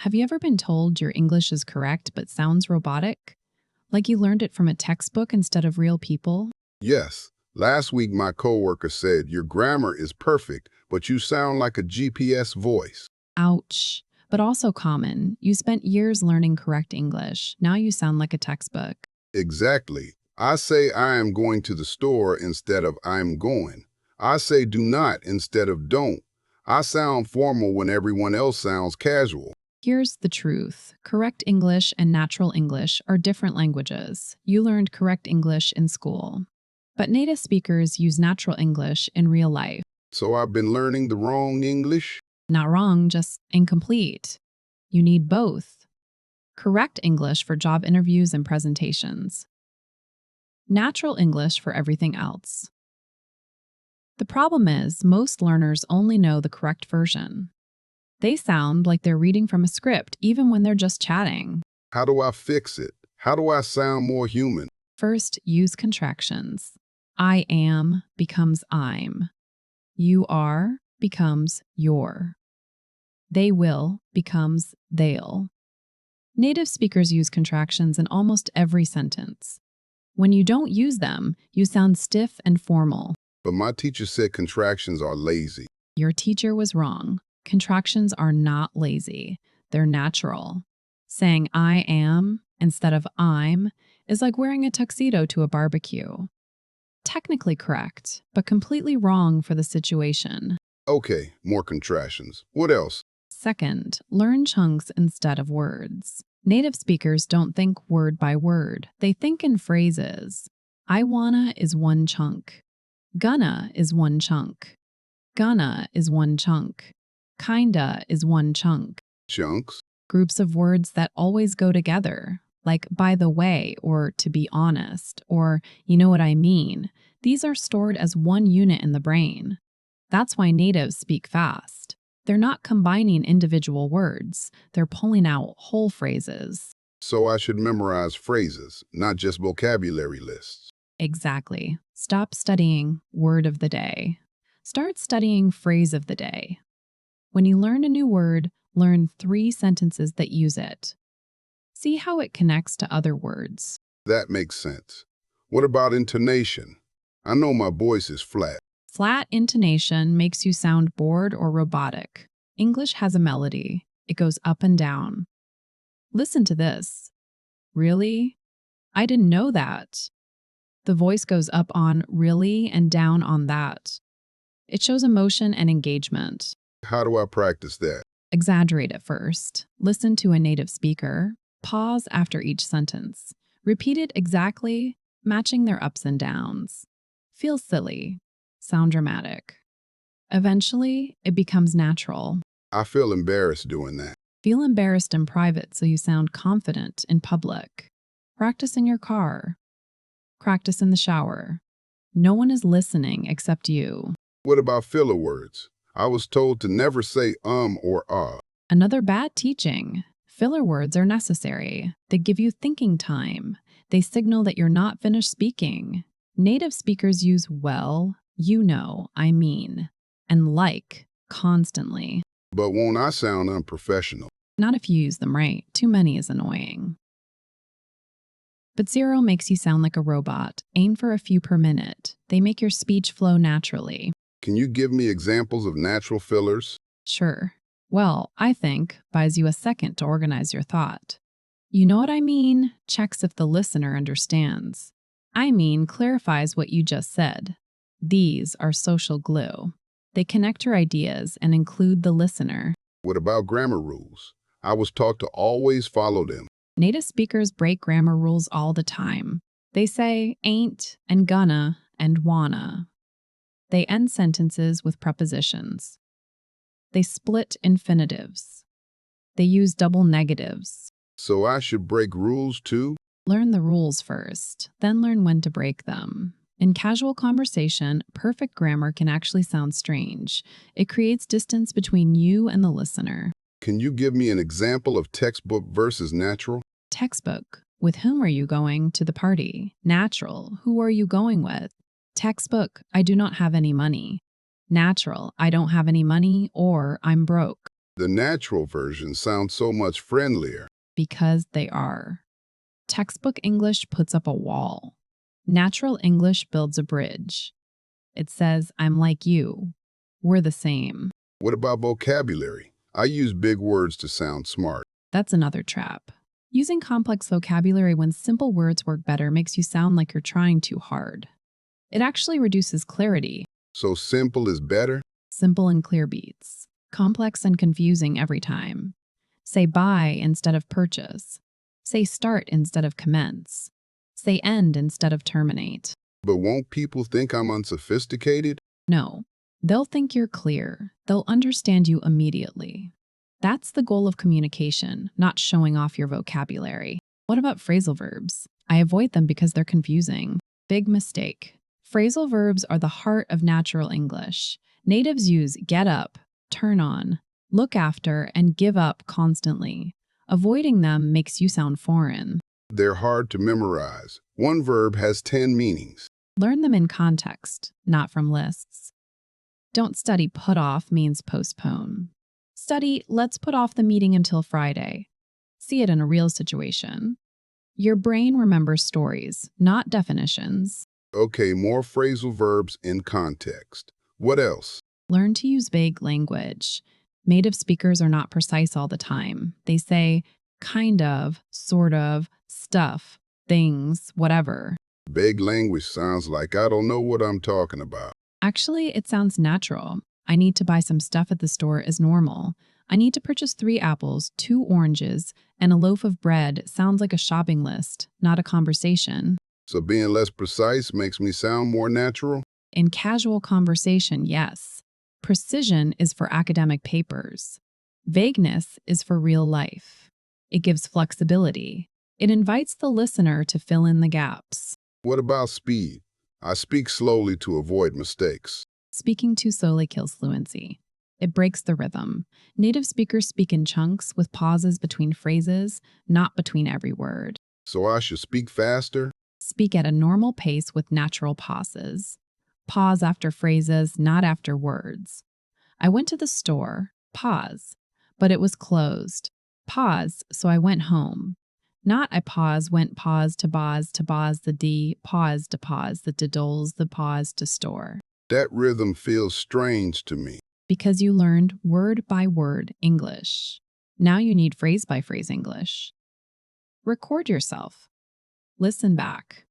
Have you ever been told your English is correct but sounds robotic? Like you learned it from a textbook instead of real people? Yes. Last week, my coworker said, your grammar is perfect, but you sound like a GPS voice. Ouch. But also common. You spent years learning correct English. Now you sound like a textbook. Exactly. I say I am going to the store instead of I'm going. I say do not instead of don't. I sound formal when everyone else sounds casual. Here's the truth. Correct English and natural English are different languages. You learned correct English in school. But native speakers use natural English in real life. So I've been learning the wrong English? Not wrong, just incomplete. You need both. Correct English for job interviews and presentations. Natural English for everything else. The problem is, most learners only know the correct version. They sound like they're reading from a script even when they're just chatting. How do I fix it? How do I sound more human? First, use contractions. I am becomes I'm. You are becomes your. They will becomes they'll. Native speakers use contractions in almost every sentence. When you don't use them, you sound stiff and formal. But my teacher said contractions are lazy. Your teacher was wrong. Contractions are not lazy. They're natural. Saying I am instead of I'm is like wearing a tuxedo to a barbecue. Technically correct, but completely wrong for the situation. Okay, more contractions. What else? Second, learn chunks instead of words. Native speakers don't think word by word. They think in phrases. I wanna is one chunk. Gonna is one chunk. Gonna is one chunk. Kinda is one chunk. Chunks? Groups of words that always go together, like by the way, or to be honest, or you know what I mean. These are stored as one unit in the brain. That's why natives speak fast. They're not combining individual words, they're pulling out whole phrases. So I should memorize phrases, not just vocabulary lists. Exactly. Stop studying word of the day. Start studying phrase of the day. When you learn a new word, learn 3 sentences that use it. See how it connects to other words. That makes sense. What about intonation? I know my voice is flat. Flat intonation makes you sound bored or robotic. English has a melody. It goes up and down. Listen to this. Really? I didn't know that. The voice goes up on really and down on that. It shows emotion and engagement. How do I practice that? Exaggerate at first. Listen to a native speaker. Pause after each sentence. Repeat it exactly, matching their ups and downs. Feel silly. Sound dramatic. Eventually, it becomes natural. I feel embarrassed doing that. Feel embarrassed in private so you sound confident in public. Practice in your car. Practice in the shower. No one is listening except you. What about filler words? I was told to never say or ah. Another bad teaching. Filler words are necessary. They give you thinking time. They signal that you're not finished speaking. Native speakers use well, you know, I mean, and like constantly. But won't I sound unprofessional? Not if you use them right. Too many is annoying. But 0 makes you sound like a robot. Aim for a few per minute. They make your speech flow naturally. Can you give me examples of natural fillers? Sure. Well, I think buys you a second to organize your thought. You know what I mean? Checks if the listener understands. I mean clarifies what you just said. These are social glue. They connect your ideas and include the listener. What about grammar rules? I was taught to always follow them. Native speakers break grammar rules all the time. They say ain't and gonna and wanna. They end sentences with prepositions. They split infinitives. They use double negatives. So I should break rules too? Learn the rules first, then learn when to break them. In casual conversation, perfect grammar can actually sound strange. It creates distance between you and the listener. Can you give me an example of textbook versus natural? Textbook. With whom are you going to the party? Natural. Who are you going with? Textbook. I do not have any money. Natural. I don't have any money or I'm broke. The natural version sounds so much friendlier. Because they are. Textbook English puts up a wall. Natural English builds a bridge. It says, I'm like you. We're the same. What about vocabulary? I use big words to sound smart. That's another trap. Using complex vocabulary when simple words work better makes you sound like you're trying too hard. It actually reduces clarity. So simple is better? Simple and clear beats. Complex and confusing every time. Say buy instead of purchase. Say start instead of commence. Say end instead of terminate. But won't people think I'm unsophisticated? No, they'll think you're clear. They'll understand you immediately. That's the goal of communication, not showing off your vocabulary. What about phrasal verbs? I avoid them because they're confusing. Big mistake. Phrasal verbs are the heart of natural English. Natives use get up, turn on, look after, and give up constantly. Avoiding them makes you sound foreign. They're hard to memorize. One verb has 10 meanings. Learn them in context, not from lists. Don't study put off means postpone. Study let's put off the meeting until Friday. See it in a real situation. Your brain remembers stories, not definitions. Okay, more phrasal verbs in context. What else? Learn to use vague language. Native speakers are not precise all the time. They say kind of, sort of, stuff, things, whatever. Vague language sounds like I don't know what I'm talking about. Actually, it sounds natural. I need to buy some stuff at the store is normal. I need to purchase 3 apples, 2 oranges, and a loaf of bread sounds like a shopping list, not a conversation. So being less precise makes me sound more natural? In casual conversation, yes. Precision is for academic papers. Vagueness is for real life. It gives flexibility. It invites the listener to fill in the gaps. What about speed? I speak slowly to avoid mistakes. Speaking too slowly kills fluency. It breaks the rhythm. Native speakers speak in chunks with pauses between phrases, not between every word. So I should speak faster? Speak at a normal pace with natural pauses. Pause after phrases, not after words. I went to the store, pause, but it was closed. Pause, so I went home. Not I pause, went pause to pause the D, pause to pause the doles, the pause to store. That rhythm feels strange to me. Because you learned word by word English. Now you need phrase by phrase English. Record yourself. Listen back.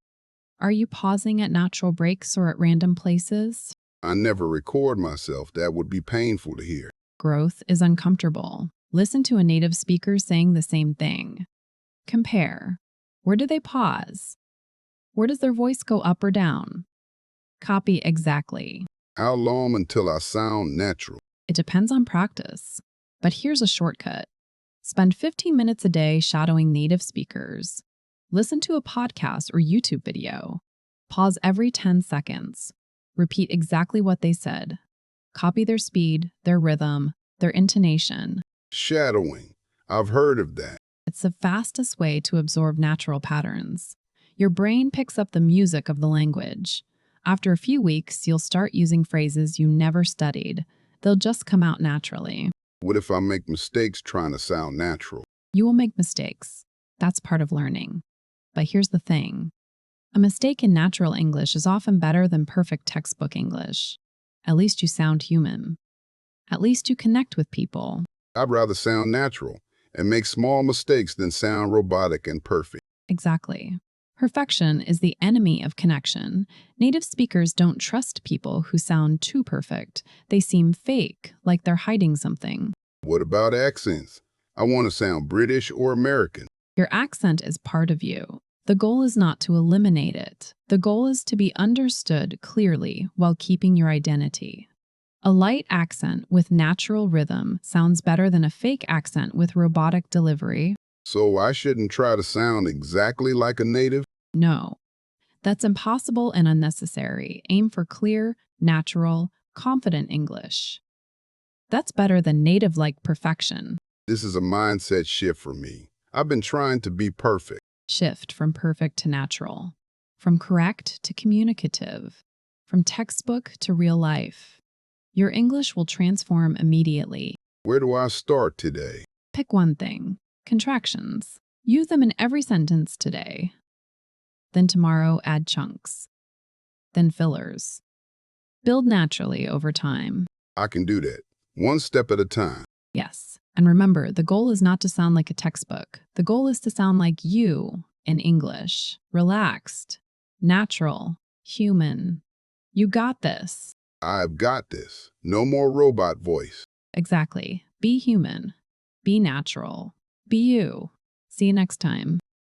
Are you pausing at natural breaks or at random places? I never record myself. That would be painful to hear. Growth is uncomfortable. Listen to a native speaker saying the same thing. Compare. Where do they pause? Where does their voice go up or down? Copy exactly. How long until I sound natural? It depends on practice. But here's a shortcut. Spend 15 minutes a day shadowing native speakers. Listen to a podcast or YouTube video. Pause every 10 seconds. Repeat exactly what they said. Copy their speed, their rhythm, their intonation. Shadowing. I've heard of that. It's the fastest way to absorb natural patterns. Your brain picks up the music of the language. After a few weeks, you'll start using phrases you never studied. They'll just come out naturally. What if I make mistakes trying to sound natural? You will make mistakes. That's part of learning. But here's the thing. A mistake in natural English is often better than perfect textbook English. At least you sound human. At least you connect with people. I'd rather sound natural and make small mistakes than sound robotic and perfect. Exactly. Perfection is the enemy of connection. Native speakers don't trust people who sound too perfect. They seem fake, like they're hiding something. What about accents? I want to sound British or American. Your accent is part of you. The goal is not to eliminate it. The goal is to be understood clearly while keeping your identity. A light accent with natural rhythm sounds better than a fake accent with robotic delivery. So I shouldn't try to sound exactly like a native? No. That's impossible and unnecessary. Aim for clear, natural, confident English. That's better than native-like perfection. This is a mindset shift for me. I've been trying to be perfect. Shift from perfect to natural. From correct to communicative. From textbook to real life. Your English will transform immediately. Where do I start today? Pick one thing. Contractions. Use them in every sentence today. Then tomorrow, add chunks. Then fillers. Build naturally over time. I can do that. One step at a time. Yes. And remember, the goal is not to sound like a textbook. The goal is to sound like you in English. Relaxed, natural, human. You got this. I've got this. No more robot voice. Exactly. Be human. Be natural. Be you. See you next time.